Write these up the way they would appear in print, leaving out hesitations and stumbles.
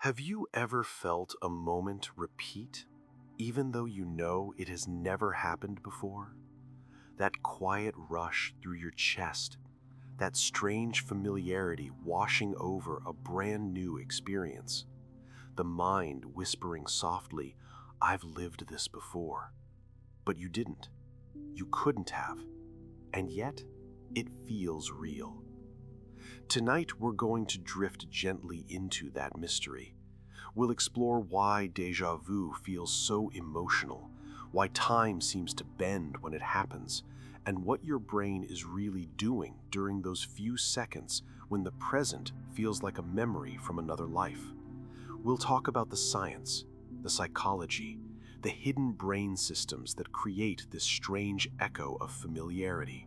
Have you ever felt a moment repeat, even though you know it has never happened before? That quiet rush through your chest, that strange familiarity washing over a brand new experience. The mind whispering softly, "I've lived this before." But you didn't. You couldn't have. And yet, it feels real. Tonight, we're going to drift gently into that mystery. We'll explore why déjà vu feels so emotional, why time seems to bend when it happens, and what your brain is really doing during those few seconds when the present feels like a memory from another life. We'll talk about the science, the psychology, the hidden brain systems that create this strange echo of familiarity.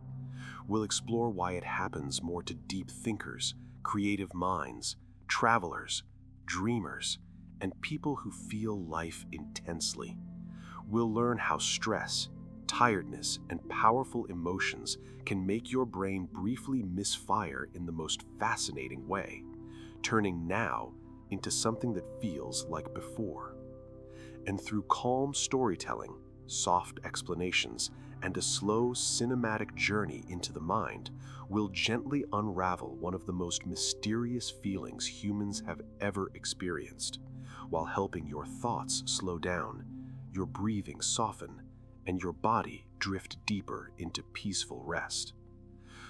We'll explore why it happens more to deep thinkers, creative minds, travelers, dreamers, and people who feel life intensely. We'll learn how stress, tiredness, and powerful emotions can make your brain briefly misfire in the most fascinating way, turning now into something that feels like before. And through calm storytelling, soft explanations, and a slow cinematic journey into the mind, we'll gently unravel one of the most mysterious feelings humans have ever experienced, while helping your thoughts slow down, your breathing soften, and your body drift deeper into peaceful rest.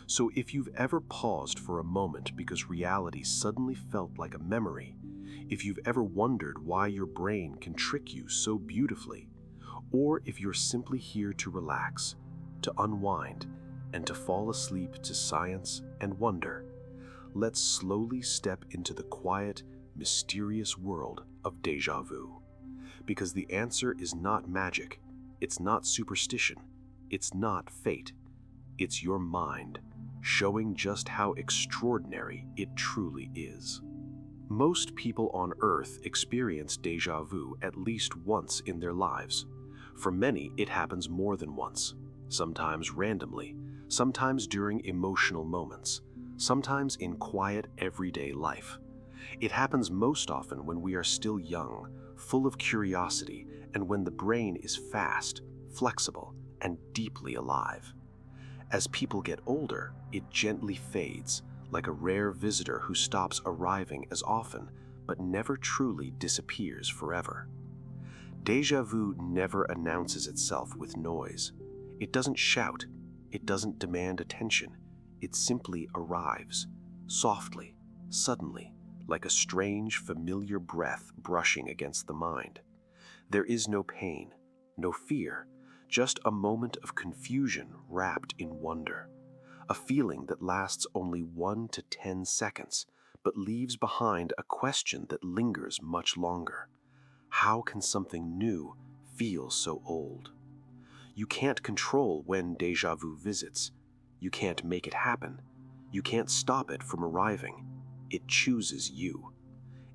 So if you've ever paused for a moment because reality suddenly felt like a memory, if you've ever wondered why your brain can trick you so beautifully, or if you're simply here to relax, to unwind, and to fall asleep to science and wonder, let's slowly step into the quiet, mysterious world of déjà vu. Because the answer is not magic, it's not superstition, it's not fate, it's your mind, showing just how extraordinary it truly is. Most people on Earth experience déjà vu at least once in their lives. For many, it happens more than once, sometimes randomly, sometimes during emotional moments, sometimes in quiet everyday life. It happens most often when we are still young, full of curiosity, and when the brain is fast, flexible, and deeply alive. As people get older, it gently fades, like a rare visitor who stops arriving as often, but never truly disappears forever. Déjà vu never announces itself with noise. It doesn't shout, it doesn't demand attention, it simply arrives, softly, suddenly, like a strange, familiar breath brushing against the mind. There is no pain, no fear, just a moment of confusion wrapped in wonder. A feeling that lasts only 1 to 10 seconds, but leaves behind a question that lingers much longer. How can something new feel so old? You can't control when déjà vu visits. You can't make it happen. You can't stop it from arriving. It chooses you.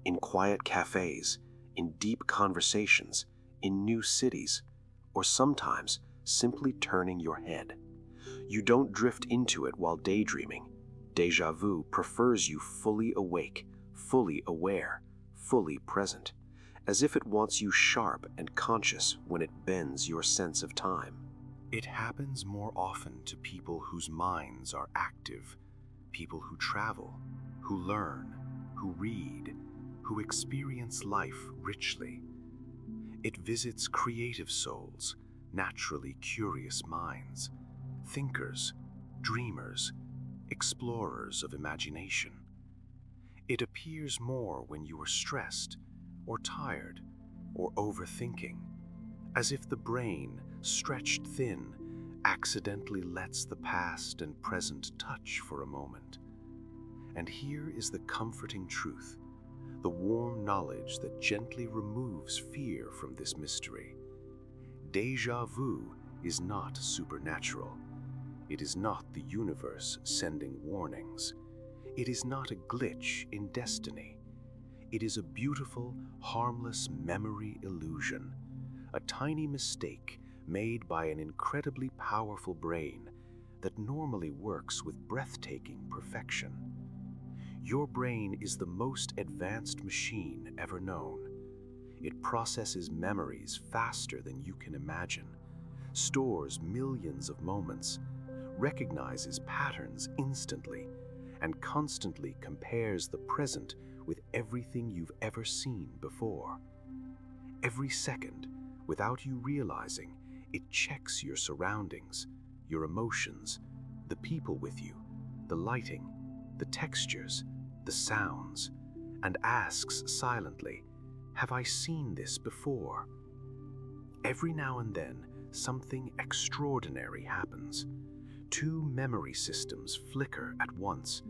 In quiet cafes, in deep conversations, in new cities, or sometimes simply turning your head. You don't drift into it while daydreaming. Déjà vu prefers you fully awake, fully aware, fully present, as if it wants you sharp and conscious when it bends your sense of time. It happens more often to people whose minds are active, people who travel, who learn, who read, who experience life richly. It visits creative souls, naturally curious minds, thinkers, dreamers, explorers of imagination. It appears more when you are stressed, or tired, or overthinking, as if the brain, stretched thin, accidentally lets the past and present touch for a moment. And here is the comforting truth, the warm knowledge that gently removes fear from this mystery. Déjà vu is not supernatural. It is not the universe sending warnings. It is not a glitch in destiny. It is a beautiful, harmless memory illusion, a tiny mistake made by an incredibly powerful brain that normally works with breathtaking perfection. Your brain is the most advanced machine ever known. It processes memories faster than you can imagine, stores millions of moments, recognizes patterns instantly, and constantly compares the present with everything you've ever seen before. Every second, without you realizing, it checks your surroundings, your emotions, the people with you, the lighting, the textures, the sounds, and asks silently, "Have I seen this before?" Every now and then, something extraordinary happens. Two memory systems flicker at once.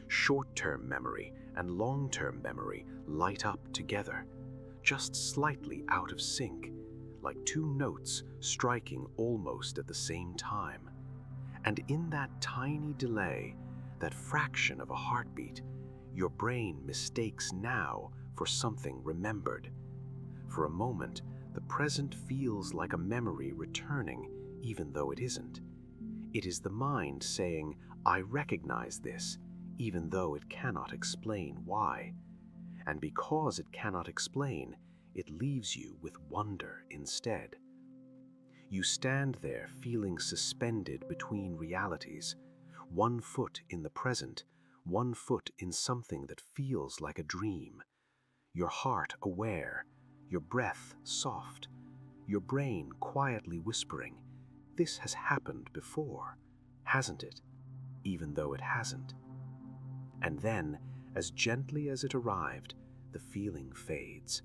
Short-term memory and long-term memory light up together, just slightly out of sync, like two notes striking almost at the same time. And in that tiny delay, that fraction of a heartbeat, your brain mistakes now for something remembered. For a moment, the present feels like a memory returning, even though it isn't. It is the mind saying, "I recognize this," even though it cannot explain why. And because it cannot explain, it leaves you with wonder instead. You stand there feeling suspended between realities, one foot in the present, one foot in something that feels like a dream. Your heart aware, your breath soft, your brain quietly whispering, "This has happened before, hasn't it?" Even though it hasn't. And then, as gently as it arrived, the feeling fades.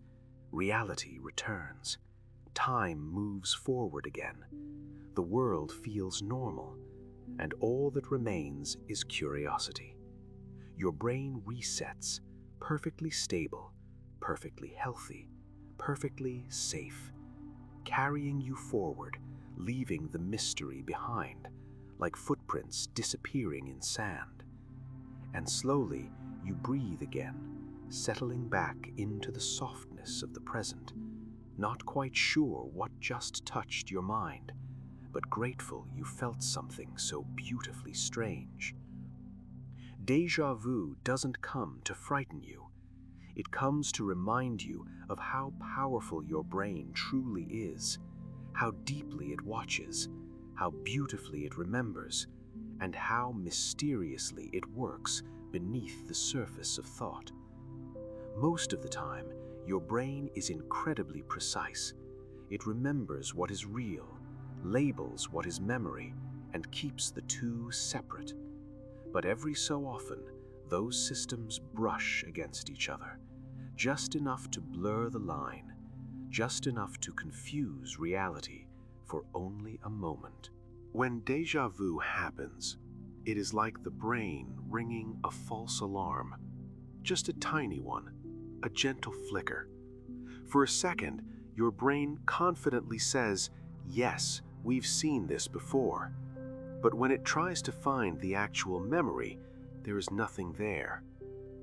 Reality returns. Time moves forward again. The world feels normal, and all that remains is curiosity. Your brain resets, perfectly stable, perfectly healthy, perfectly safe, carrying you forward, leaving the mystery behind, like footprints disappearing in sand. And slowly you breathe again, settling back into the softness of the present, not quite sure what just touched your mind, but grateful you felt something so beautifully strange. Déjà vu doesn't come to frighten you. It comes to remind you of how powerful your brain truly is, how deeply it watches, how beautifully it remembers, and how mysteriously it works beneath the surface of thought. Most of the time, your brain is incredibly precise. It remembers what is real, labels what is memory, and keeps the two separate. But every so often, those systems brush against each other, just enough to blur the line, just enough to confuse reality for only a moment. When déjà vu happens, it is like the brain ringing a false alarm. Just a tiny one, a gentle flicker. For a second, your brain confidently says, "Yes, we've seen this before." But when it tries to find the actual memory, there is nothing there.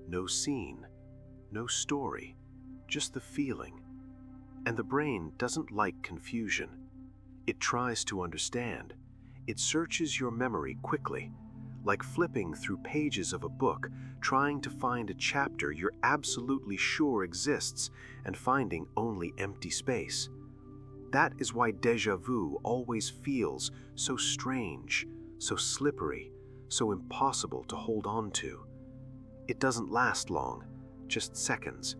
No scene, no story, just the feeling. And the brain doesn't like confusion. It tries to understand. It searches your memory quickly, like flipping through pages of a book, trying to find a chapter you're absolutely sure exists and finding only empty space. That is why déjà vu always feels so strange, so slippery, so impossible to hold on to. It doesn't last long, just seconds.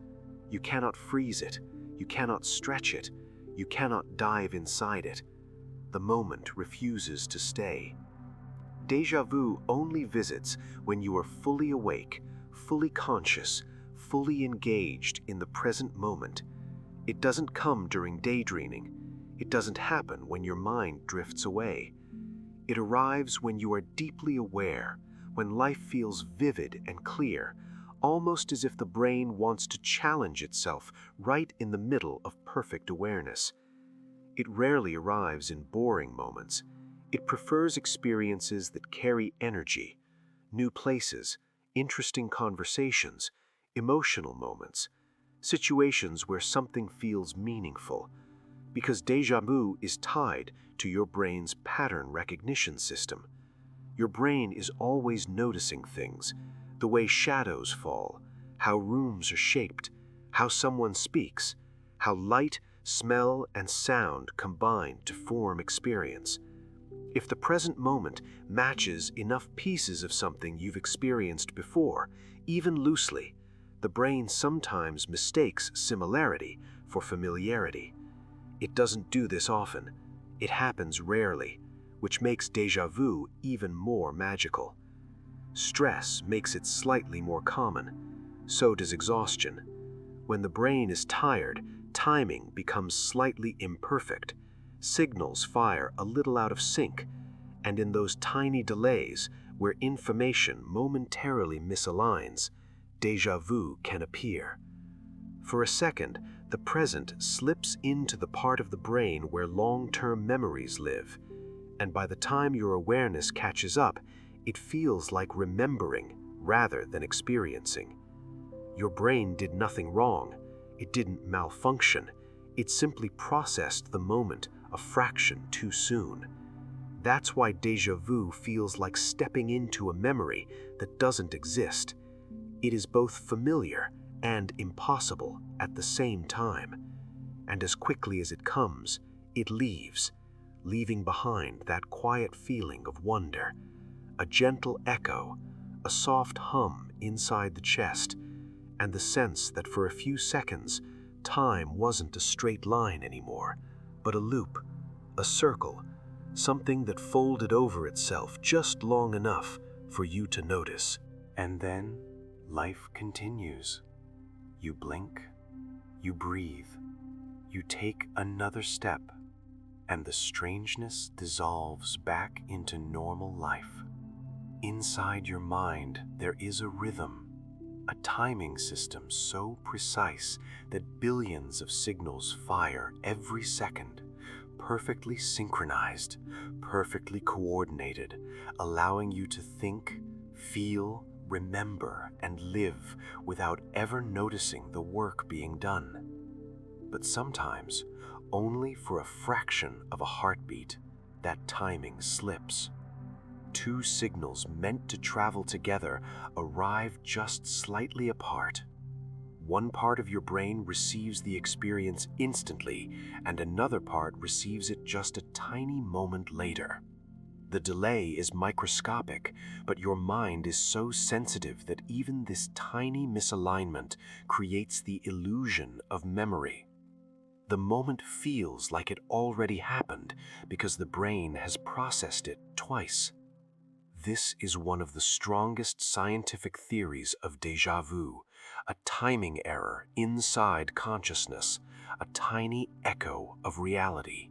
You cannot freeze it, you cannot stretch it, you cannot dive inside it. The moment refuses to stay. Déjà vu only visits when you are fully awake, fully conscious, fully engaged in the present moment. It doesn't come during daydreaming. It doesn't happen when your mind drifts away. It arrives when you are deeply aware, when life feels vivid and clear, almost as if the brain wants to challenge itself right in the middle of perfect awareness. It rarely arrives in boring moments. It prefers experiences that carry energy, new places, interesting conversations, emotional moments, situations where something feels meaningful, because déjà vu is tied to your brain's pattern recognition system. Your brain is always noticing things, The way shadows fall, how rooms are shaped, how someone speaks, how light, smell, and sound combine to form experience. If the present moment matches enough pieces of something you've experienced before, even loosely, the brain sometimes mistakes similarity for familiarity. It doesn't do this often. It happens rarely, which makes déjà vu even more magical. Stress makes it slightly more common. So does exhaustion. When the brain is tired, timing becomes slightly imperfect. Signals fire a little out of sync, and in those tiny delays where information momentarily misaligns, déjà vu can appear. For a second, the present slips into the part of the brain where long-term memories live, and by the time your awareness catches up, it feels like remembering rather than experiencing. Your brain did nothing wrong. It didn't malfunction. It simply processed the moment a fraction too soon. That's why déjà vu feels like stepping into a memory that doesn't exist. It is both familiar and impossible at the same time. And as quickly as it comes, it leaves, leaving behind that quiet feeling of wonder, a gentle echo, a soft hum inside the chest, and the sense that for a few seconds, time wasn't a straight line anymore, but a loop, a circle, something that folded over itself just long enough for you to notice. And then life continues. You blink, you breathe, you take another step, and the strangeness dissolves back into normal life. Inside your mind, there is a rhythm, a timing system so precise that billions of signals fire every second, perfectly synchronized, perfectly coordinated, allowing you to think, feel, remember, and live without ever noticing the work being done. But sometimes, only for a fraction of a heartbeat, that timing slips. Two signals meant to travel together arrive just slightly apart. One part of your brain receives the experience instantly, and another part receives it just a tiny moment later. The delay is microscopic, but your mind is so sensitive that even this tiny misalignment creates the illusion of memory. The moment feels like it already happened because the brain has processed it twice. This is one of the strongest scientific theories of déjà vu, a timing error inside consciousness, a tiny echo of reality.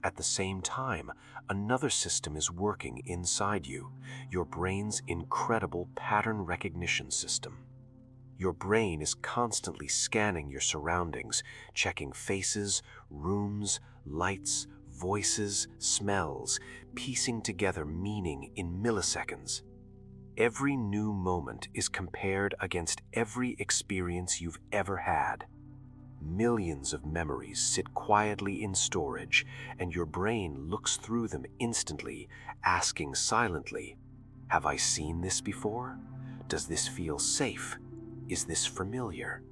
At the same time, another system is working inside you, your brain's incredible pattern recognition system. Your brain is constantly scanning your surroundings, checking faces, rooms, lights, voices, smells, piecing together meaning in milliseconds. Every new moment is compared against every experience you've ever had. Millions of memories sit quietly in storage, and your brain looks through them instantly, asking silently, "Have I seen this before? Does this feel safe? Is this familiar?"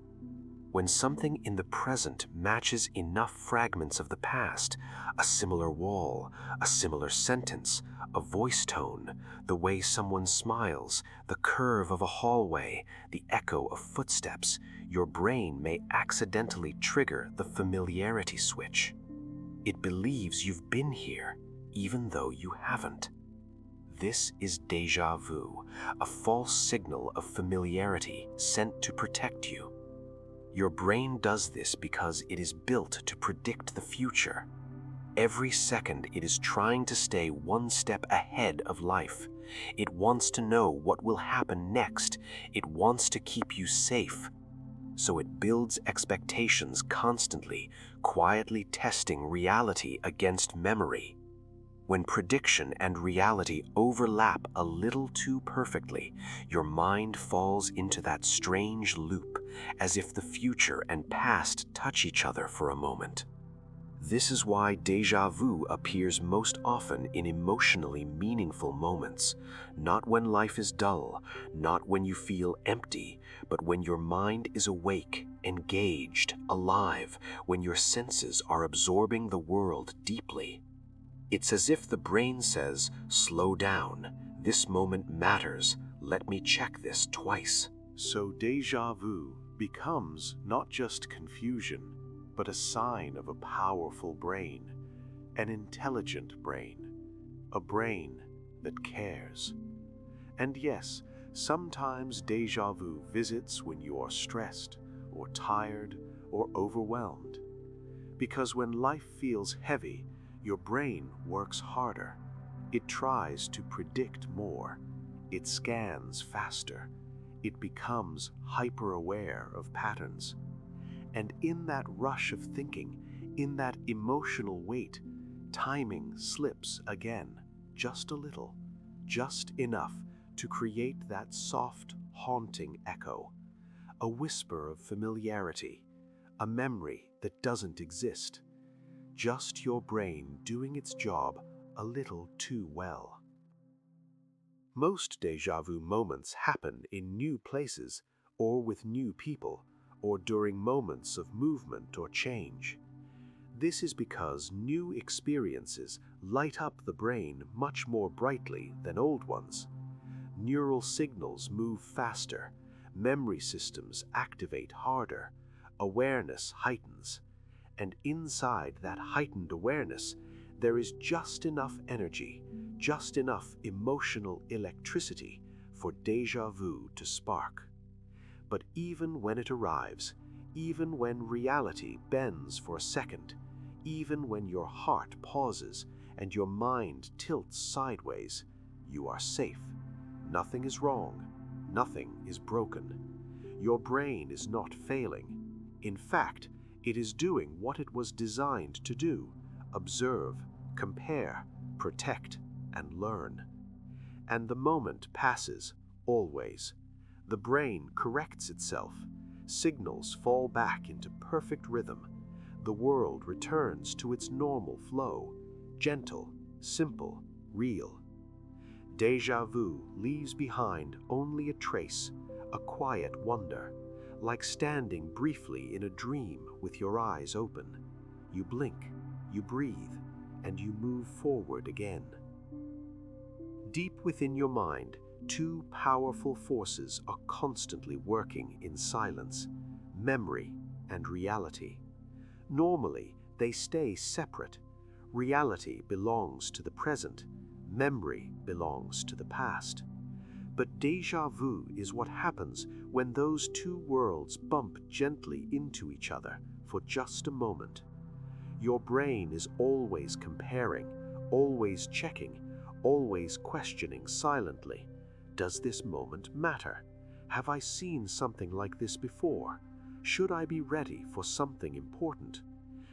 When something in the present matches enough fragments of the past, a similar wall, a similar sentence, a voice tone, the way someone smiles, the curve of a hallway, the echo of footsteps, your brain may accidentally trigger the familiarity switch. It believes you've been here, even though you haven't. This is déjà vu, a false signal of familiarity sent to protect you. Your brain does this because it is built to predict the future. Every second it is trying to stay one step ahead of life. It wants to know what will happen next. It wants to keep you safe. So it builds expectations constantly, quietly testing reality against memory. When prediction and reality overlap a little too perfectly, your mind falls into that strange loop, as if the future and past touch each other for a moment. This is why déjà vu appears most often in emotionally meaningful moments, not when life is dull, not when you feel empty, but when your mind is awake, engaged, alive, when your senses are absorbing the world deeply. It's as if the brain says, "Slow down, this moment matters, let me check this twice." So déjà vu becomes not just confusion, but a sign of a powerful brain, an intelligent brain, a brain that cares. And yes, sometimes déjà vu visits when you are stressed, or tired, or overwhelmed. Because when life feels heavy, your brain works harder. It tries to predict more. It scans faster. It becomes hyper-aware of patterns. And in that rush of thinking, in that emotional weight, timing slips again, just a little, just enough to create that soft, haunting echo, a whisper of familiarity, a memory that doesn't exist, just your brain doing its job a little too well. Most déjà vu moments happen in new places, or with new people, or during moments of movement or change. This is because new experiences light up the brain much more brightly than old ones. Neural signals move faster, memory systems activate harder, awareness heightens, and inside that heightened awareness, there is just enough energy, just enough emotional electricity for déjà vu to spark. But even when it arrives, even when reality bends for a second, even when your heart pauses and your mind tilts sideways, you are safe. Nothing is wrong. Nothing is broken. Your brain is not failing. In fact, it is doing what it was designed to do: observe, compare, protect, and learn. And the moment passes, always. The brain corrects itself. Signals fall back into perfect rhythm. The world returns to its normal flow, gentle, simple, real. Déjà vu leaves behind only a trace, a quiet wonder, like standing briefly in a dream with your eyes open. You blink, you breathe, and you move forward again. Deep within your mind, two powerful forces are constantly working in silence: memory and reality. Normally, they stay separate. Reality belongs to the present, memory belongs to the past. But déjà vu is what happens when those two worlds bump gently into each other for just a moment. Your brain is always comparing, always checking, always questioning silently. Does this moment matter? Have I seen something like this before? Should I be ready for something important?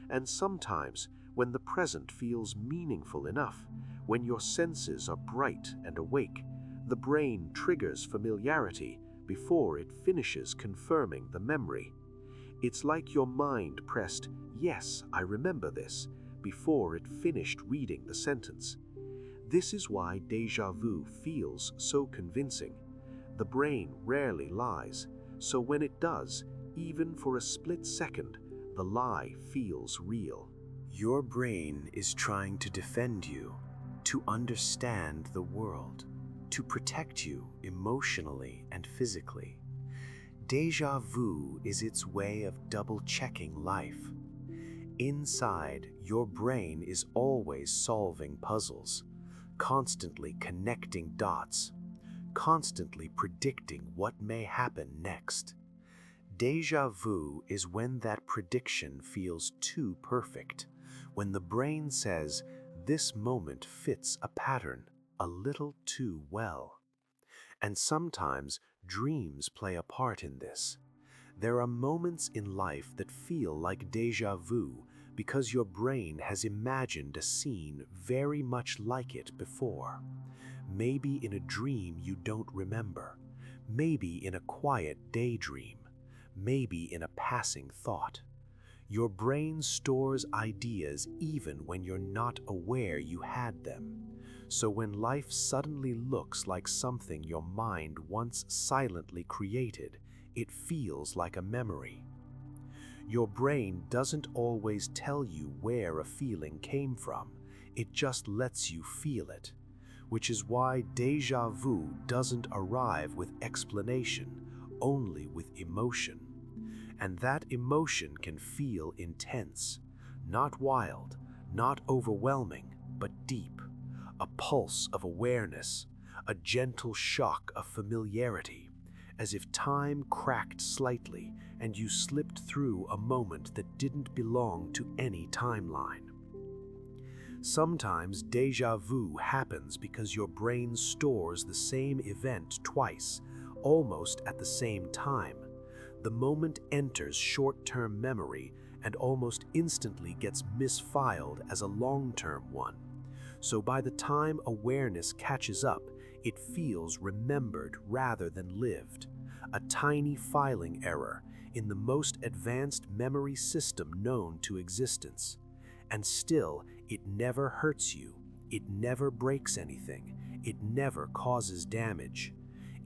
And sometimes, when the present feels meaningful enough, when your senses are bright and awake, the brain triggers familiarity before it finishes confirming the memory. It's like your mind pressed, "Yes, I remember this," before it finished reading the sentence. This is why déjà vu feels so convincing. The brain rarely lies, so when it does, even for a split second, the lie feels real. Your brain is trying to defend you, to understand the world, to protect you emotionally and physically. Déjà vu is its way of double-checking life. Inside, your brain is always solving puzzles, constantly connecting dots, constantly predicting what may happen next. Déjà vu is when that prediction feels too perfect, when the brain says, "This moment fits a pattern a little too well." And sometimes dreams play a part in this. There are moments in life that feel like déjà vu because your brain has imagined a scene very much like it before. Maybe in a dream you don't remember, maybe in a quiet daydream, maybe in a passing thought. Your brain stores ideas even when you're not aware you had them. So when life suddenly looks like something your mind once silently created, it feels like a memory. Your brain doesn't always tell you where a feeling came from, it just lets you feel it, which is why déjà vu doesn't arrive with explanation, only with emotion. And that emotion can feel intense, not wild, not overwhelming, but deep, a pulse of awareness, a gentle shock of familiarity, as if time cracked slightly and you slipped through a moment that didn't belong to any timeline. Sometimes déjà vu happens because your brain stores the same event twice, almost at the same time. The moment enters short-term memory and almost instantly gets misfiled as a long-term one. So by the time awareness catches up, it feels remembered rather than lived. A tiny filing error in the most advanced memory system known to existence. And still, it never hurts you, it never breaks anything, it never causes damage.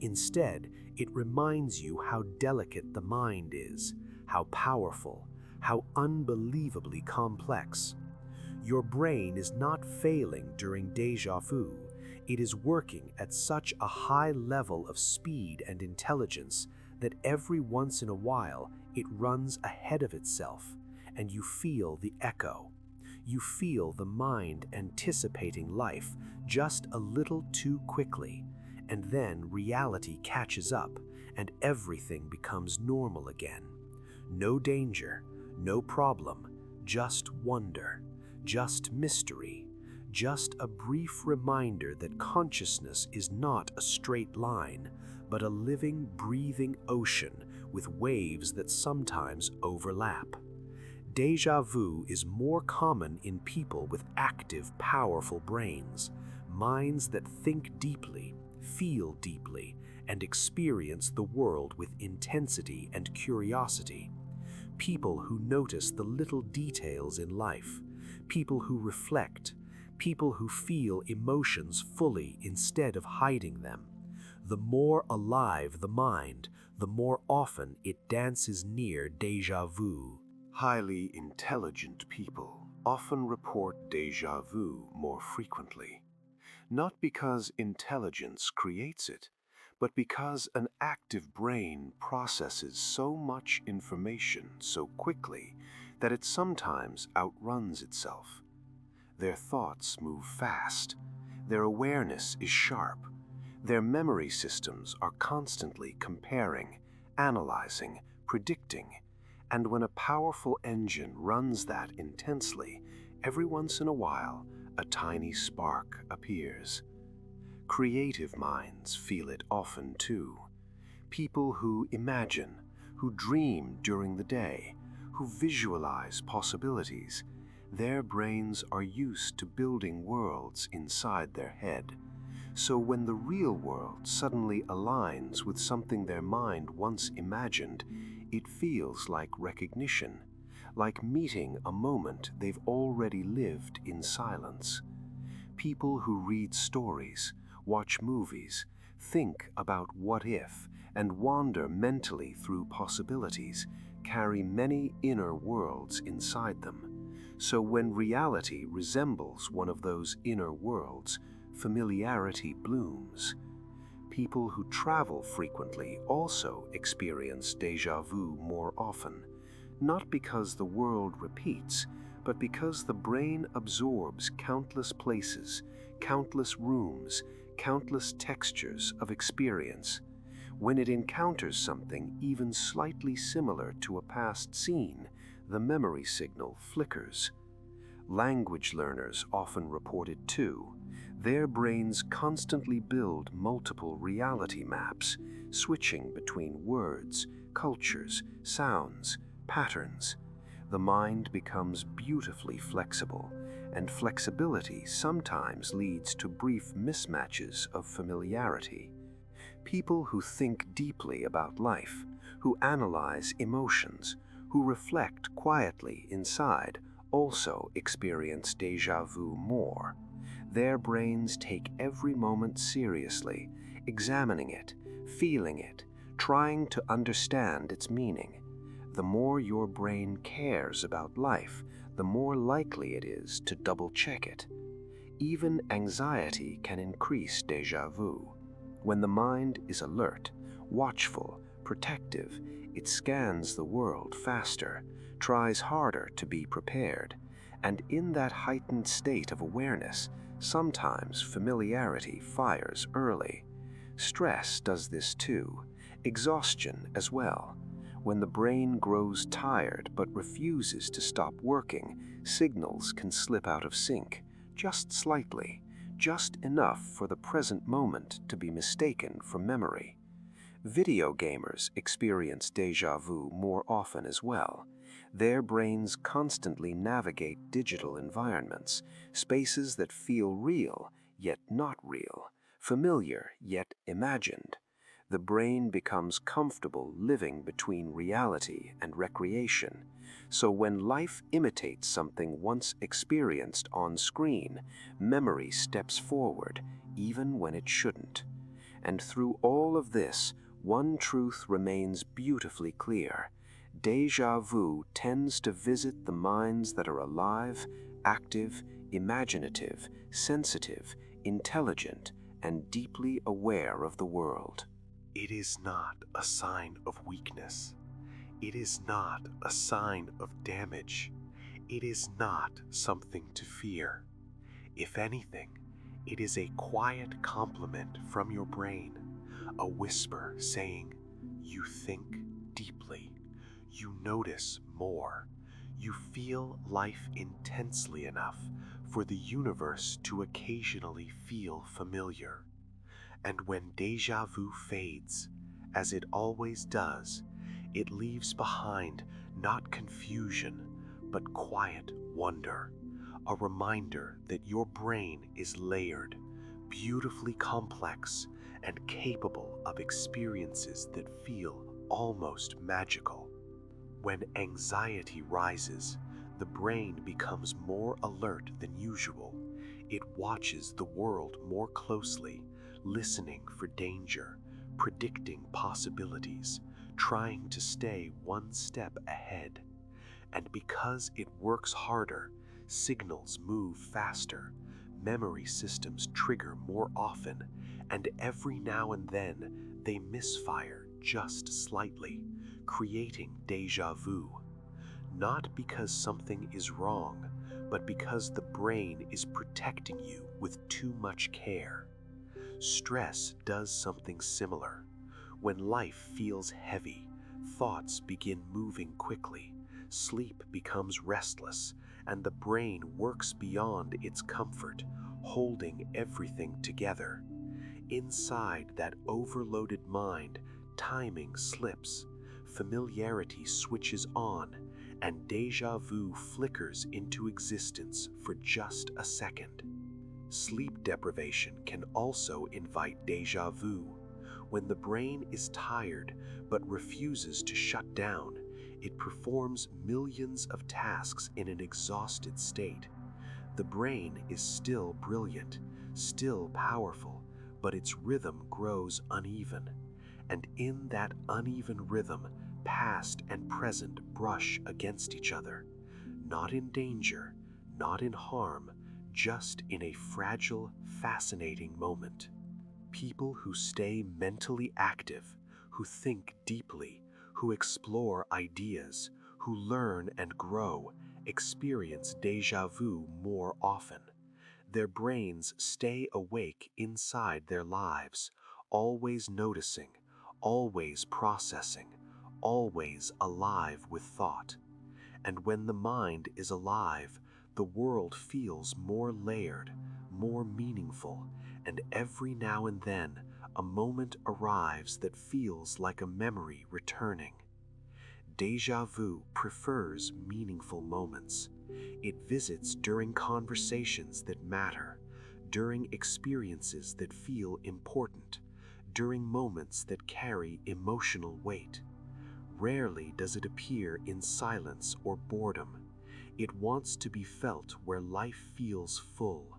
Instead, it reminds you how delicate the mind is, how powerful, how unbelievably complex. Your brain is not failing during déjà vu. It is working at such a high level of speed and intelligence that every once in a while it runs ahead of itself, and you feel the echo. You feel the mind anticipating life just a little too quickly, and then reality catches up and everything becomes normal again. No danger, no problem, just wonder, just mystery, just a brief reminder that consciousness is not a straight line, but a living, breathing ocean with waves that sometimes overlap. Déjà vu is more common in people with active, powerful brains, minds that think deeply, feel deeply, and experience the world with intensity and curiosity. People who notice the little details in life, people who reflect, people who feel emotions fully instead of hiding them. The more alive the mind, the more often it dances near déjà vu. Highly intelligent people often report déjà vu more frequently, not because intelligence creates it, but because an active brain processes so much information so quickly that it sometimes outruns itself. Their thoughts move fast, their awareness is sharp, their memory systems are constantly comparing, analyzing, predicting, and when a powerful engine runs that intensely, every once in a while, a tiny spark appears. Creative minds feel it often too. People who imagine, who dream during the day, who visualize possibilities, their brains are used to building worlds inside their head. So when the real world suddenly aligns with something their mind once imagined, it feels like recognition, like meeting a moment they've already lived in silence. People who read stories, watch movies, think about what if, and wander mentally through possibilities carry many inner worlds inside them. So when reality resembles one of those inner worlds, familiarity blooms. People who travel frequently also experience déjà vu more often, not because the world repeats, but because the brain absorbs countless places, countless rooms, countless textures of experience. When it encounters something even slightly similar to a past scene, the memory signal flickers. Language learners often report it too. Their brains constantly build multiple reality maps, switching between words, cultures, sounds, patterns. The mind becomes beautifully flexible, and flexibility sometimes leads to brief mismatches of familiarity. People who think deeply about life, who analyze emotions, who reflect quietly inside also experience déjà vu more. Their brains take every moment seriously, examining it, feeling it, trying to understand its meaning. The more your brain cares about life, the more likely it is to double-check it. Even anxiety can increase déjà vu. When the mind is alert, watchful, protective, it scans the world faster, tries harder to be prepared, and in that heightened state of awareness, sometimes familiarity fires early. Stress does this too, exhaustion as well. When the brain grows tired but refuses to stop working, signals can slip out of sync, just slightly, just enough for the present moment to be mistaken for memory. Video gamers experience déjà vu more often as well. Their brains constantly navigate digital environments, spaces that feel real yet not real, familiar yet imagined. The brain becomes comfortable living between reality and recreation. So when life imitates something once experienced on screen, memory steps forward, even when it shouldn't. And through all of this, one truth remains beautifully clear. Déjà vu tends to visit the minds that are alive, active, imaginative, sensitive, intelligent, and deeply aware of the world. It is not a sign of weakness. It is not a sign of damage. It is not something to fear. If anything, it is a quiet compliment from your brain, a whisper saying, you think deeply, you notice more, you feel life intensely enough for the universe to occasionally feel familiar. And when déjà vu fades, as it always does, it leaves behind not confusion, but quiet wonder, a reminder that your brain is layered, beautifully complex, and capable of experiences that feel almost magical. When anxiety rises, the brain becomes more alert than usual. It watches the world more closely, listening for danger, predicting possibilities, trying to stay one step ahead. And because it works harder, signals move faster, memory systems trigger more often, and every now and then they misfire just slightly, creating déjà vu. Not because something is wrong, but because the brain is protecting you with too much care. Stress does something similar. When life feels heavy, thoughts begin moving quickly, sleep becomes restless, and the brain works beyond its comfort, holding everything together. Inside that overloaded mind, timing slips, familiarity switches on, and déjà vu flickers into existence for just a second. Sleep deprivation can also invite déjà vu. When the brain is tired but refuses to shut down, it performs millions of tasks in an exhausted state. The brain is still brilliant, still powerful, but its rhythm grows uneven. And in that uneven rhythm, past and present brush against each other. Not in danger, not in harm, just in a fragile, fascinating moment. People who stay mentally active, who think deeply, who explore ideas, who learn and grow, experience déjà vu more often. Their brains stay awake inside their lives, always noticing, always processing, always alive with thought. And when the mind is alive, the world feels more layered, more meaningful, and every now and then a moment arrives that feels like a memory returning. Déjà vu prefers meaningful moments. It visits during conversations that matter, during experiences that feel important, during moments that carry emotional weight. Rarely does it appear in silence or boredom. It wants to be felt where life feels full.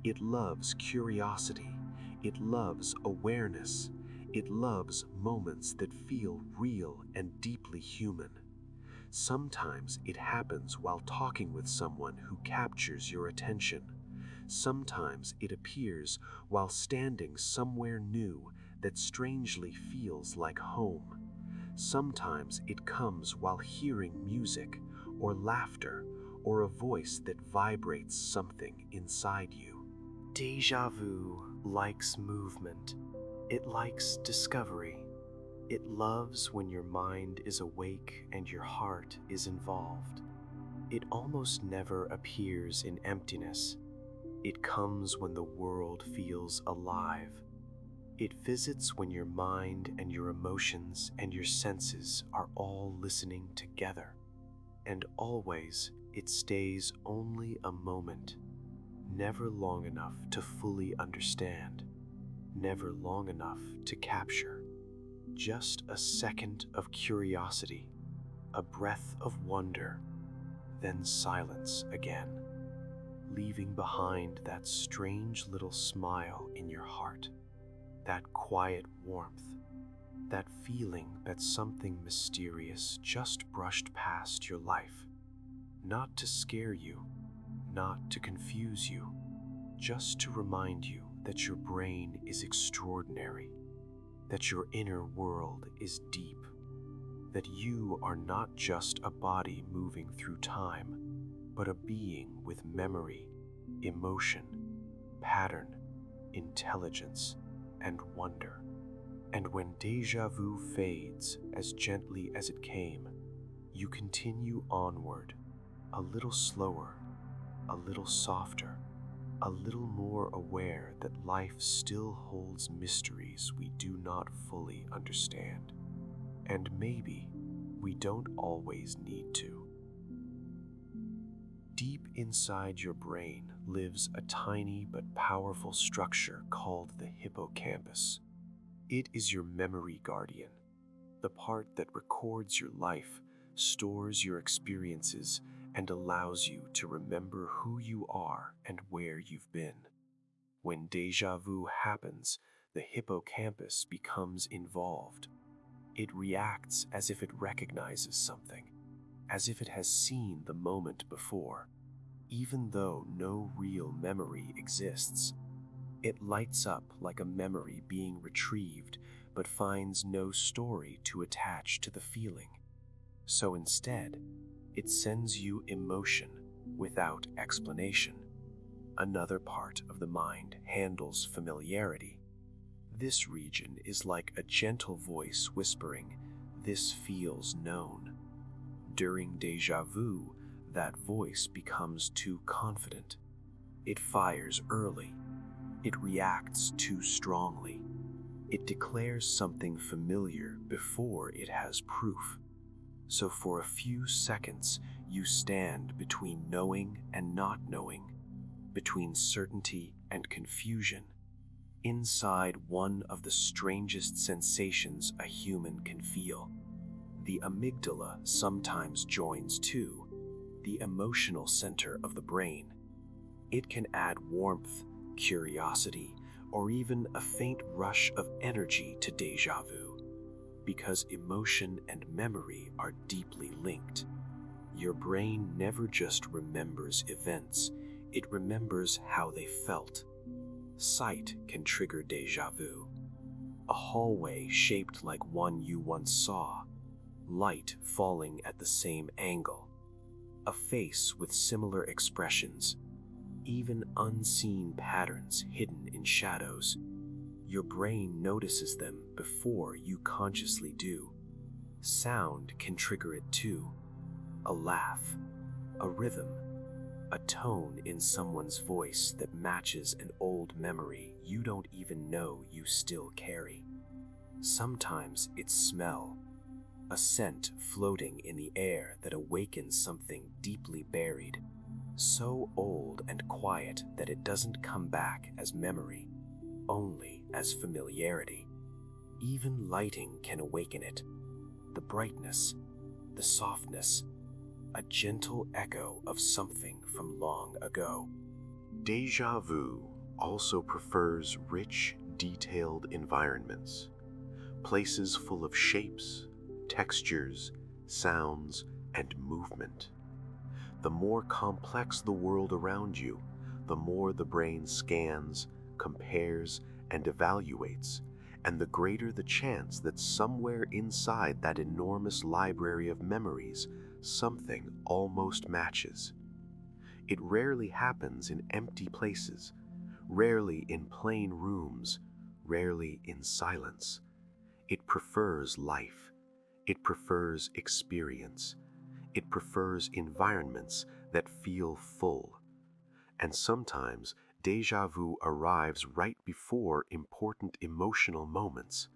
It loves curiosity. It loves awareness. It loves moments that feel real and deeply human. Sometimes it happens while talking with someone who captures your attention. Sometimes it appears while standing somewhere new that strangely feels like home. Sometimes it comes while hearing music or laughter or a voice that vibrates something inside you. Déjà vu likes movement. It likes discovery. It loves when your mind is awake and your heart is involved. It almost never appears in emptiness. It comes when the world feels alive. It visits when your mind and your emotions and your senses are all listening together. And always it stays only a moment, never long enough to fully understand, never long enough to capture. Just a second of curiosity, a breath of wonder, then silence again, leaving behind that strange little smile in your heart, that quiet warmth, that feeling that something mysterious just brushed past your life. Not to scare you, not to confuse you, just to remind you that your brain is extraordinary, that your inner world is deep, that you are not just a body moving through time, but a being with memory, emotion, pattern, intelligence, and wonder. And when déjà vu fades as gently as it came, you continue onward, a little slower, a little softer, a little more aware that life still holds mysteries we do not fully understand. And maybe we don't always need to. Deep inside your brain lives a tiny but powerful structure called the hippocampus. It is your memory guardian, the part that records your life, stores your experiences, and allows you to remember who you are and where you've been. When déjà vu happens, the hippocampus becomes involved. It reacts as if it recognizes something, as if it has seen the moment before, even though no real memory exists. It lights up like a memory being retrieved, but finds no story to attach to the feeling. So instead, it sends you emotion without explanation. Another part of the mind handles familiarity. This region is like a gentle voice whispering, "This feels known." During déjà vu, that voice becomes too confident. It fires early. It reacts too strongly. It declares something familiar before it has proof. So for a few seconds, you stand between knowing and not knowing, between certainty and confusion, inside one of the strangest sensations a human can feel. The amygdala sometimes joins too, the emotional center of the brain. It can add warmth, curiosity, or even a faint rush of energy to déjà vu, because emotion and memory are deeply linked. Your brain never just remembers events, it remembers how they felt. Sight can trigger déjà vu. A hallway shaped like one you once saw, light falling at the same angle, a face with similar expressions, even unseen patterns hidden in shadows. Your brain notices them before you consciously do. Sound can trigger it too. A laugh, a rhythm, a tone in someone's voice that matches an old memory you don't even know you still carry. Sometimes it's smell, a scent floating in the air that awakens something deeply buried, so old and quiet that it doesn't come back as memory, only as familiarity. Even lighting can awaken it. the brightness, the softness, a gentle echo of something from long ago. Déjà vu also prefers rich, detailed environments, places full of shapes, textures, sounds, and movement. The more complex the world around you, the more the brain scans, compares, and evaluates, and the greater the chance that somewhere inside that enormous library of memories, something almost matches. It rarely happens in empty places, rarely in plain rooms, rarely in silence. It prefers life. It prefers experience. It prefers environments that feel full. And sometimes déjà vu arrives right before important emotional moments,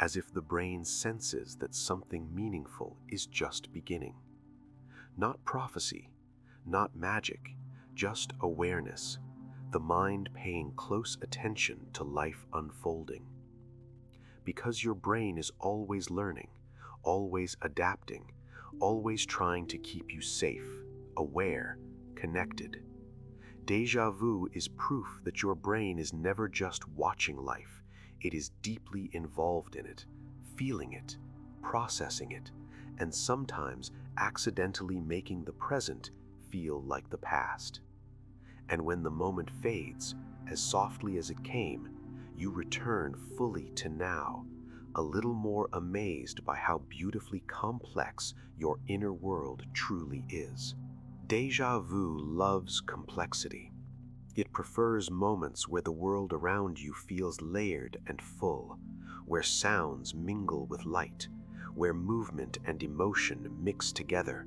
as if the brain senses that something meaningful is just beginning. Not prophecy, not magic, just awareness, the mind paying close attention to life unfolding. Because your brain is always learning, always adapting, always trying to keep you safe, aware, connected. Déjà vu is proof that your brain is never just watching life, it is deeply involved in it, feeling it, processing it, and sometimes accidentally making the present feel like the past. And when the moment fades, as softly as it came, you return fully to now, a little more amazed by how beautifully complex your inner world truly is. Déjà vu loves complexity. It prefers moments where the world around you feels layered and full, where sounds mingle with light, where movement and emotion mix together,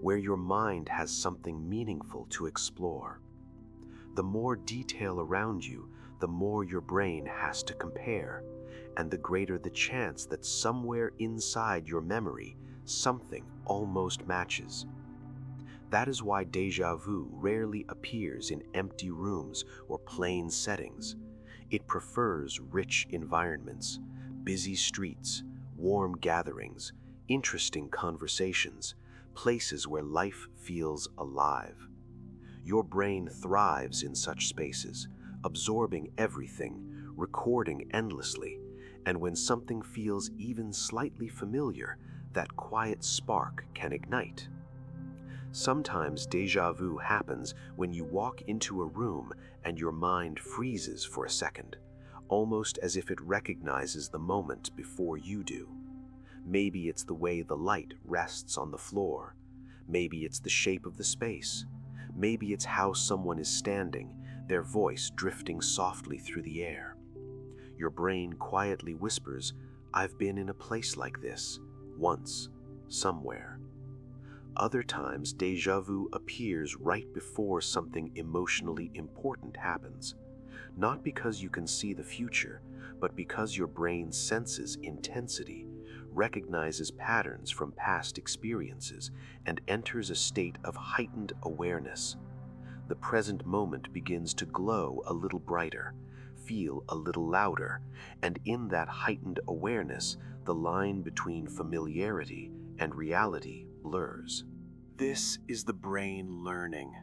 where your mind has something meaningful to explore. The more detail around you, the more your brain has to compare, and the greater the chance that somewhere inside your memory, something almost matches. That is why déjà vu rarely appears in empty rooms or plain settings. It prefers rich environments, busy streets, warm gatherings, interesting conversations, places where life feels alive. Your brain thrives in such spaces, absorbing everything, recording endlessly, and when something feels even slightly familiar, that quiet spark can ignite. Sometimes déjà vu happens when you walk into a room and your mind freezes for a second, almost as if it recognizes the moment before you do. Maybe it's the way the light rests on the floor. Maybe it's the shape of the space. Maybe it's how someone is standing, their voice drifting softly through the air. Your brain quietly whispers, "I've been in a place like this, once, somewhere." Other times, déjà vu appears right before something emotionally important happens, not because you can see the future, but because your brain senses intensity, recognizes patterns from past experiences, and enters a state of heightened awareness. The present moment begins to glow a little brighter, feel a little louder, and in that heightened awareness, the line between familiarity and reality blurs. This is the brain learning.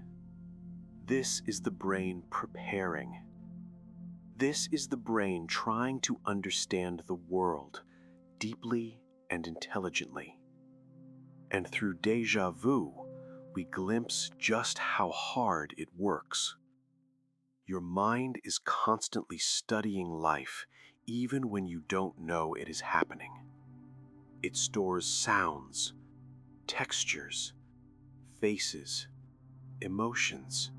This is the brain preparing. This is the brain trying to understand the world deeply and intelligently. And through déjà vu, we glimpse just how hard it works. Your mind is constantly studying life, even when you don't know it is happening. It stores sounds, textures, faces, emotions,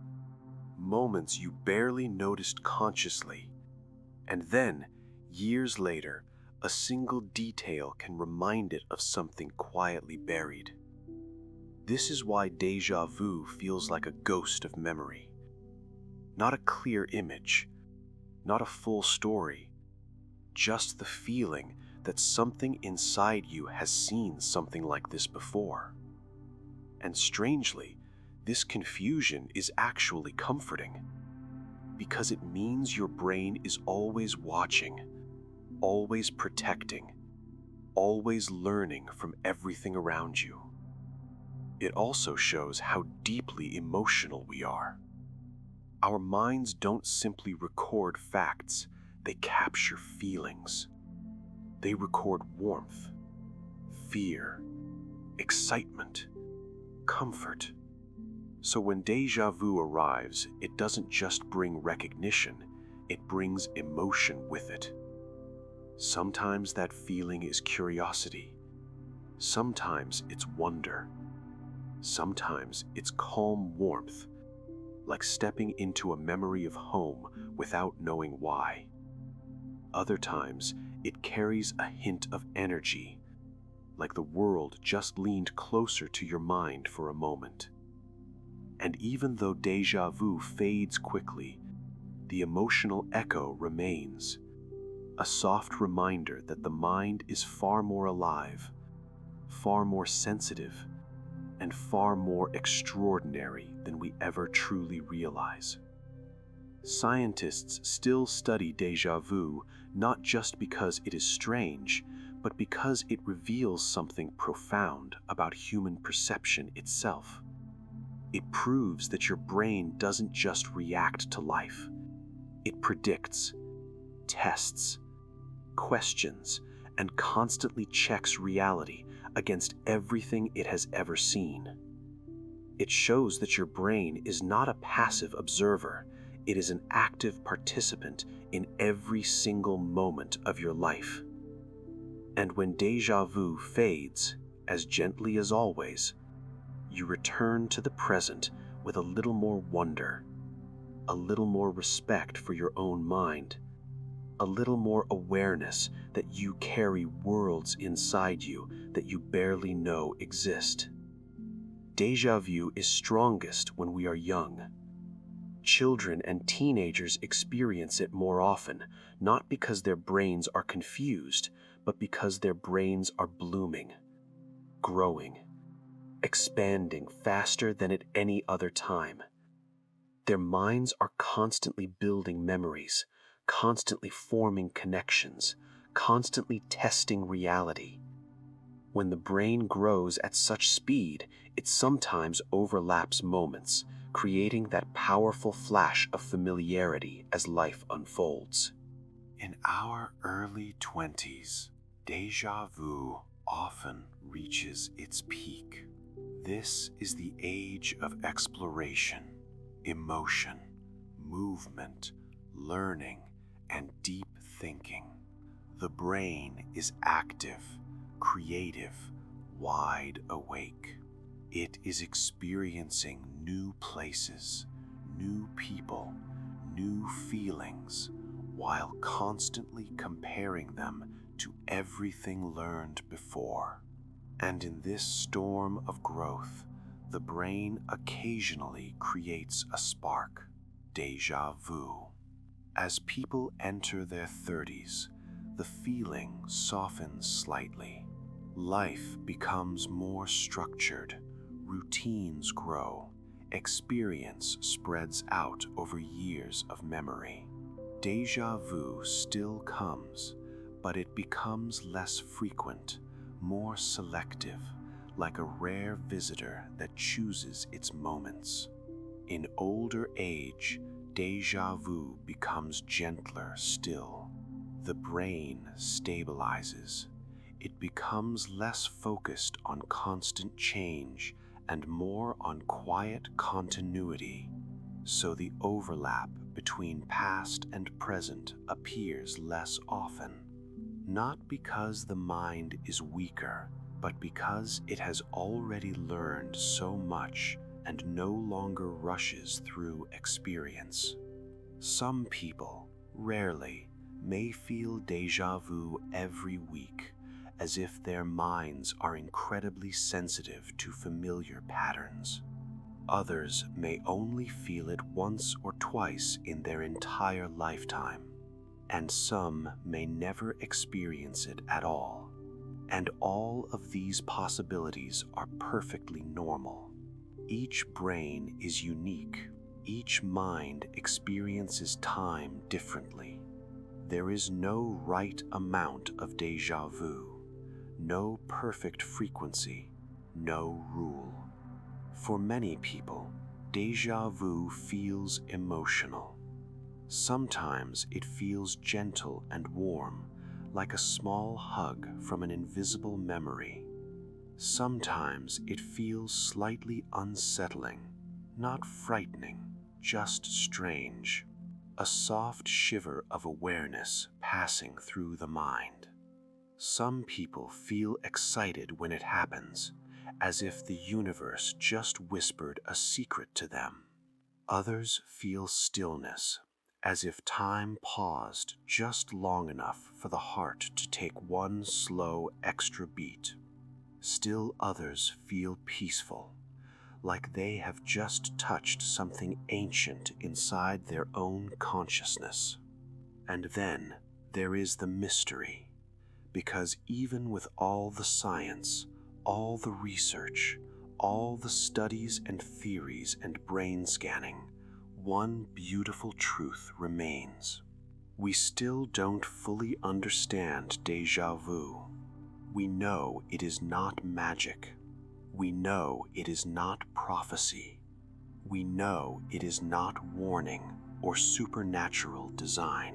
moments you barely noticed consciously. And then, years later, a single detail can remind it of something quietly buried. This is why déjà vu feels like a ghost of memory. Not a clear image, not a full story, just the feeling that something inside you has seen something like this before. And strangely, this confusion is actually comforting, because it means your brain is always watching, always protecting, always learning from everything around you. It also shows how deeply emotional we are. Our minds don't simply record facts, they capture feelings. They record warmth, fear, excitement, comfort. So when déjà vu arrives, it doesn't just bring recognition, it brings emotion with it. Sometimes that feeling is curiosity. Sometimes it's wonder. Sometimes it's calm warmth, like stepping into a memory of home without knowing why. Other times, it carries a hint of energy, like the world just leaned closer to your mind for a moment. And even though déjà vu fades quickly, the emotional echo remains, a soft reminder that the mind is far more alive, far more sensitive, and far more extraordinary than we ever truly realize. Scientists still study déjà vu not just because it is strange, but because it reveals something profound about human perception itself. It proves that your brain doesn't just react to life. It predicts, tests, questions, and constantly checks reality against everything it has ever seen. It shows that your brain is not a passive observer, it is an active participant in every single moment of your life. And when déjà vu fades, as gently as always, you return to the present with a little more wonder, a little more respect for your own mind, a little more awareness that you carry worlds inside you that you barely know exist. Déjà vu is strongest when we are young. Children and teenagers experience it more often, not because their brains are confused, but because their brains are blooming, growing, expanding faster than at any other time. Their minds are constantly building memories, constantly forming connections, constantly testing reality. When the brain grows at such speed, it sometimes overlaps moments, creating that powerful flash of familiarity as life unfolds. In our early 20s, déjà vu often reaches its peak. This is the age of exploration, emotion, movement, learning, and deep thinking. The brain is active, creative, wide awake. It is experiencing new places, new people, new feelings, while constantly comparing them to everything learned before. And in this storm of growth, the brain occasionally creates a spark, déjà vu. As people enter their 30s, the feeling softens slightly. Life becomes more structured, routines grow, experience spreads out over years of memory. Déjà vu still comes, but it becomes less frequent, more selective, like a rare visitor that chooses its moments. In older age, déjà vu becomes gentler still. The brain stabilizes. It becomes less focused on constant change and more on quiet continuity. So the overlap between past and present appears less often. Not because the mind is weaker, but because it has already learned so much and no longer rushes through experience. Some people, rarely, may feel déjà vu every week, as if their minds are incredibly sensitive to familiar patterns. Others may only feel it once or twice in their entire lifetime, and some may never experience it at all. And all of these possibilities are perfectly normal. Each brain is unique. Each mind experiences time differently. There is no right amount of déjà vu, No perfect frequency, no rule. For many people, déjà vu feels emotional. Sometimes it feels gentle and warm, like a small hug from an invisible memory. Sometimes it feels slightly unsettling, not frightening, just strange. A soft shiver of awareness passing through the mind. Some people feel excited when it happens, as if the universe just whispered a secret to them. Others feel stillness, as if time paused just long enough for the heart to take one slow extra beat. Still others feel peaceful, like they have just touched something ancient inside their own consciousness. And then there is the mystery, because even with all the science, all the research, all the studies and theories and brain scanning, one beautiful truth remains. We still don't fully understand déjà vu. We know it is not magic. We know it is not prophecy. We know it is not warning or supernatural design.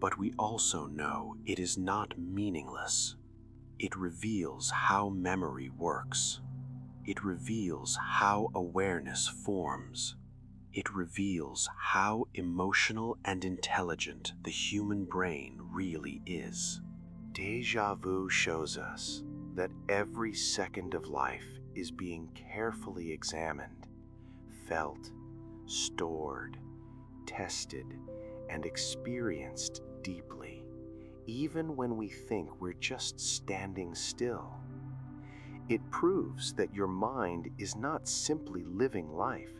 But we also know it is not meaningless. It reveals how memory works. It reveals how awareness forms. It reveals how emotional and intelligent the human brain really is. Déjà vu shows us that every second of life is being carefully examined, felt, stored, tested, and experienced deeply, even when we think we're just standing still. It proves that your mind is not simply living life,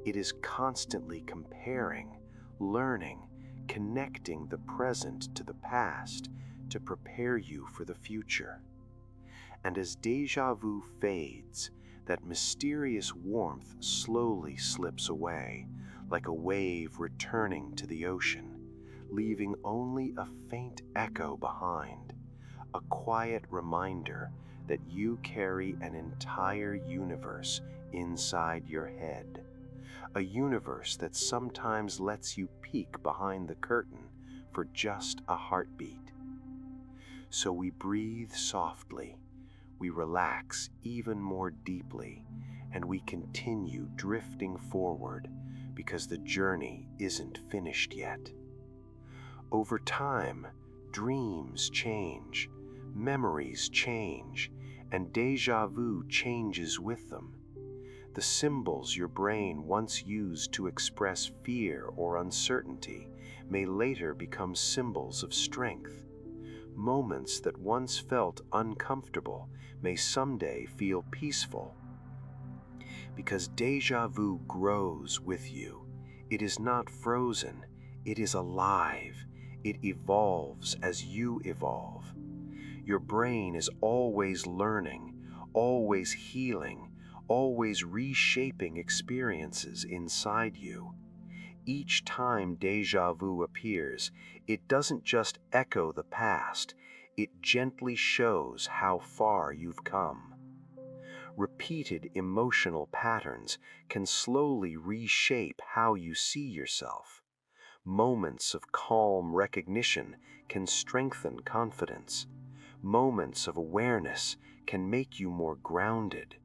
it is constantly comparing, learning, connecting the present to the past to prepare you for the future. And as déjà vu fades, that mysterious warmth slowly slips away, like a wave returning to the ocean, leaving only a faint echo behind, a quiet reminder that you carry an entire universe inside your head, a universe that sometimes lets you peek behind the curtain for just a heartbeat. So we breathe softly, we relax even more deeply, and we continue drifting forward because the journey isn't finished yet. Over time, dreams change, memories change, and déjà vu changes with them. The symbols your brain once used to express fear or uncertainty may later become symbols of strength. Moments that once felt uncomfortable may someday feel peaceful. Because déjà vu grows with you. It is not frozen, it is alive. It evolves as you evolve. Your brain is always learning, always healing, always reshaping experiences inside you. Each time déjà vu appears, it doesn't just echo the past, it gently shows how far you've come. Repeated emotional patterns can slowly reshape how you see yourself. Moments of calm recognition can strengthen confidence. Moments of awareness can make you more grounded.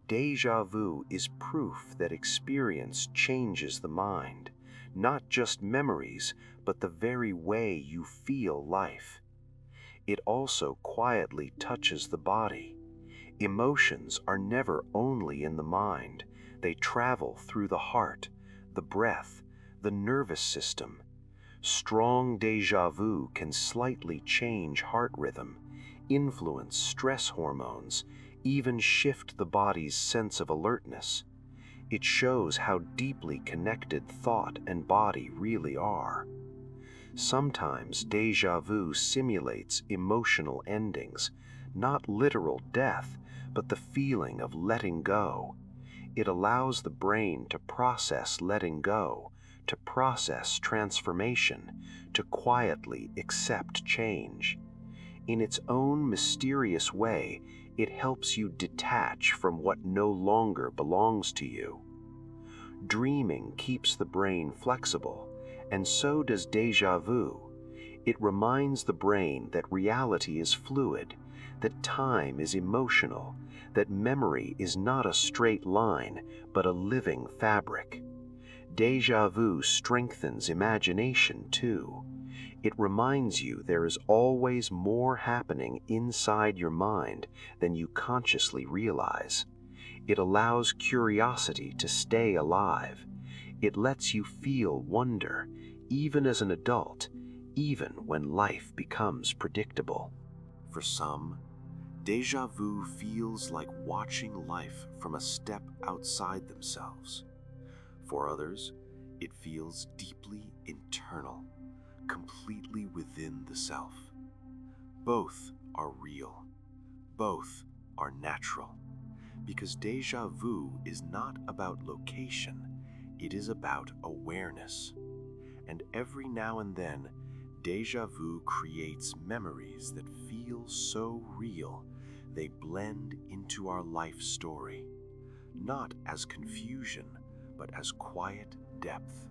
Déjà vu is proof that experience changes the mind, not just memories, but the very way you feel life. It also quietly touches the body. Emotions are never only in the mind, they travel through the heart, the breath, the nervous system. Strong déjà vu can slightly change heart rhythm, influence stress hormones, even shift the body's sense of alertness. It shows how deeply connected thought and body really are. Sometimes déjà vu simulates emotional endings, not literal death, but the feeling of letting go. It allows the brain to process letting go, to process transformation, to quietly accept change. In its own mysterious way, it helps you detach from what no longer belongs to you. Dreaming keeps the brain flexible, and so does déjà vu. It reminds the brain that reality is fluid, that time is emotional, that memory is not a straight line, but a living fabric. Déjà vu strengthens imagination too. It reminds you there is always more happening inside your mind than you consciously realize. It allows curiosity to stay alive. It lets you feel wonder, even as an adult, even when life becomes predictable. For some, déjà vu feels like watching life from a step outside themselves. For others, it feels deeply internal, completely within the self. Both are real. Both are natural. Because déjà vu is not about location, it is about awareness. And every now and then, déjà vu creates memories that feel so real they blend into our life story, not as confusion, but as quiet depth.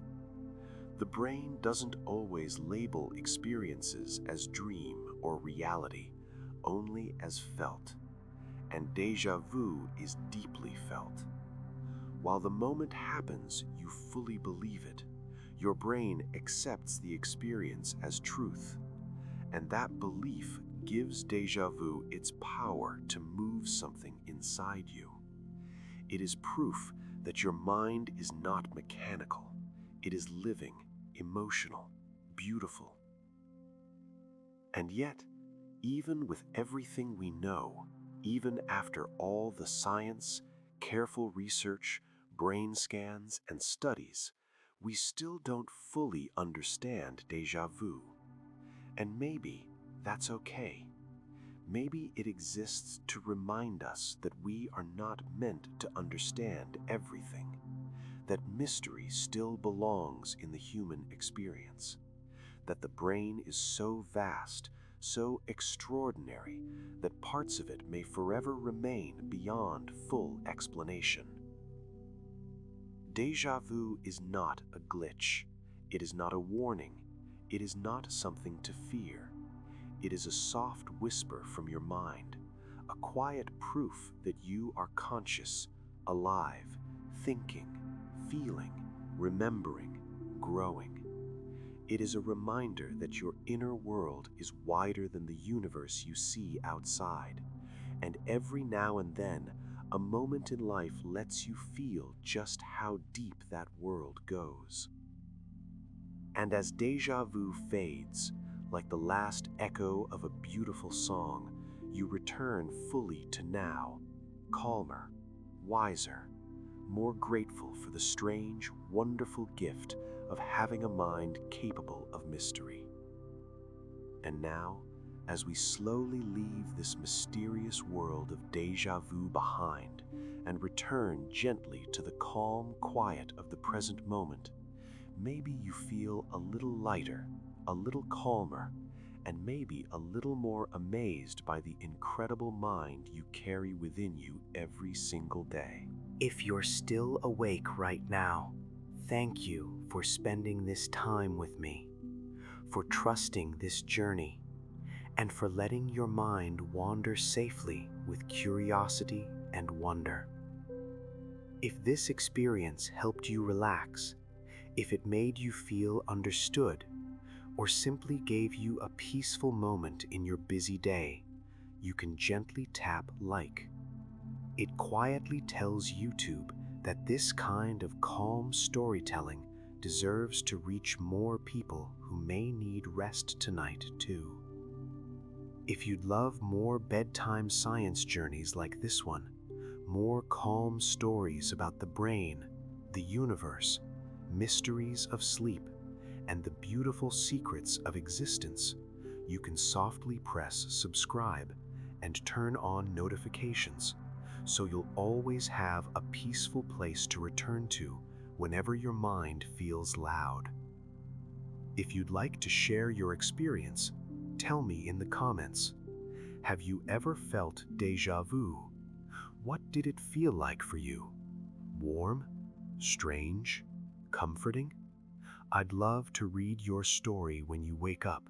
The brain doesn't always label experiences as dream or reality, only as felt. And déjà vu is deeply felt. While the moment happens, you fully believe it. Your brain accepts the experience as truth, and that belief gives déjà vu its power to move something inside you. It is proof that your mind is not mechanical. It is living, emotional, beautiful. And yet, even with everything we know, even after all the science, careful research, brain scans, and studies, we still don't fully understand déjà vu. And maybe that's okay. Maybe it exists to remind us that we are not meant to understand everything, that mystery still belongs in the human experience, that the brain is so vast, so extraordinary, that parts of it may forever remain beyond full explanation. Déjà vu is not a glitch. It is not a warning. It is not something to fear. It is a soft whisper from your mind, a quiet proof that you are conscious, alive, thinking, feeling, remembering, growing. It is a reminder that your inner world is wider than the universe you see outside, and every now and then, a moment in life lets you feel just how deep that world goes. And as déjà vu fades, like the last echo of a beautiful song, you return fully to now, calmer, wiser, more grateful for the strange, wonderful gift of having a mind capable of mystery. And now, as we slowly leave this mysterious world of déjà vu behind and return gently to the calm quiet of the present moment, maybe you feel a little lighter, a little calmer, and maybe a little more amazed by the incredible mind you carry within you every single day. If you're still awake right now, thank you for spending this time with me, for trusting this journey, and for letting your mind wander safely with curiosity and wonder. If this experience helped you relax, if it made you feel understood, or simply gave you a peaceful moment in your busy day, you can gently tap like. It quietly tells YouTube that this kind of calm storytelling deserves to reach more people who may need rest tonight too. If you'd love more bedtime science journeys like this one, more calm stories about the brain, the universe, mysteries of sleep, and the beautiful secrets of existence, you can softly press subscribe and turn on notifications so you'll always have a peaceful place to return to whenever your mind feels loud. If you'd like to share your experience, tell me in the comments. Have you ever felt déjà vu? What did it feel like for you? Warm? Strange? Comforting? I'd love to read your story when you wake up.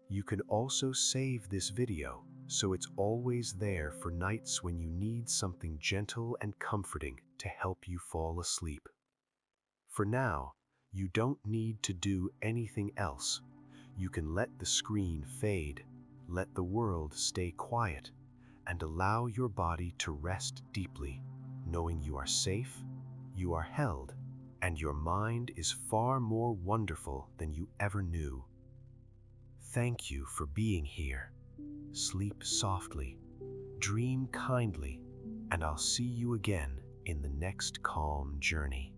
You can also save this video so it's always there for nights when you need something gentle and comforting to help you fall asleep. For now, you don't need to do anything else. You can let the screen fade, let the world stay quiet, and allow your body to rest deeply, knowing you are safe, you are held, and your mind is far more wonderful than you ever knew. Thank you for being here. Sleep softly, dream kindly, and I'll see you again in the next calm journey.